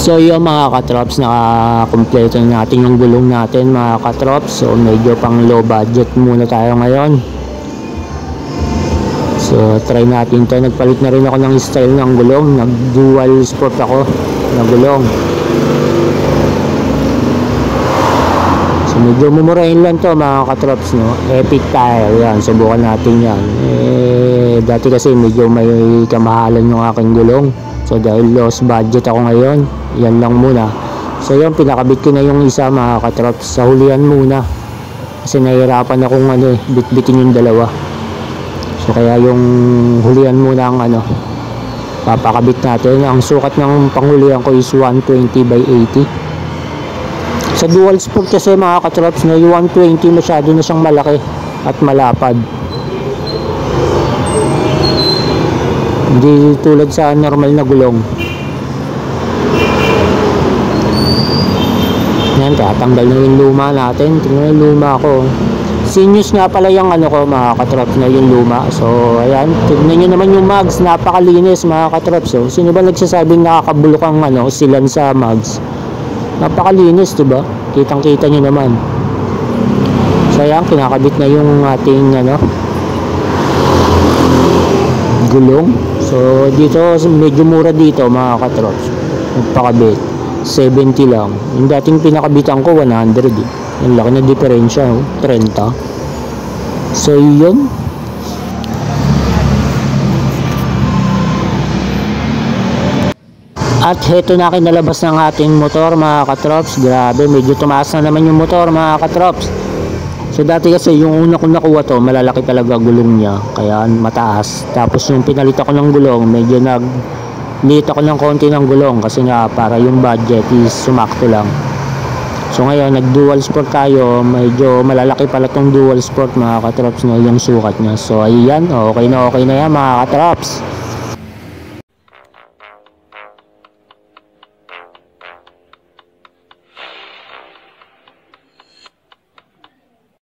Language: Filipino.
So yun mga katrops, nakakompleto natin yung gulong natin mga katrops. So medyo pang low budget muna tayo ngayon. So try natin to. Nagpalit na rin ako ng style ng gulong. Nag dual sport ako na gulong. So medyo mumurahin lang to mga katrops, no? Epic tire yan, subukan natin yan. Dati kasi medyo may kamahalan yung aking gulong. So dahil lost budget ako ngayon, yan lang muna. So yun, pinakabit ko na yung isa mga katrops. Sa hulihan muna kasi nahihirapan akong bitbitin yung dalawa. So kaya yung hulihan muna ang papakabit natin. Ang sukat ng panghulihan ko is 120 by 80. Sa dual sport kasi mga katrops, na yung 120 masyado na siyang malaki at malapad. Hindi tulad sa normal na gulong. Yan, tatanggal na yung luma natin. Tingnan yung luma ko. Sinus nga pala yung ko mga katrops, na yung luma. So ayan, tignan nyo naman yung mags. Napakalinis mga katrops. So, sino ba nagsasabing nakakabulok ang silan sa mags? Napakalinis, diba? Kitang kita nyo naman. So ayan, kinakabit na yung ating gulong. So dito medyo mura dito mga katrops. Nagpakabit 70 lang. Yung dating pinakabitan ko 100 eh. Yung laki na diferensya, 30. So yun. At heto na kinalabas ng ating motor mga katrops. Grabe, medyo tumaas na naman yung motor mga katrops. So dati kasi yung una kong nakuha to, malalaki talaga gulong niya, kaya mataas. Tapos yung pinalit ako ng gulong, medyo naglit ako ng konti ng gulong kasi nga para yung budget is sumakto lang. So ngayon nag dual sport tayo, medyo malalaki pala tong dual sport mga katrops, yung sukat niya. So ayan, okay na yan mga katrops.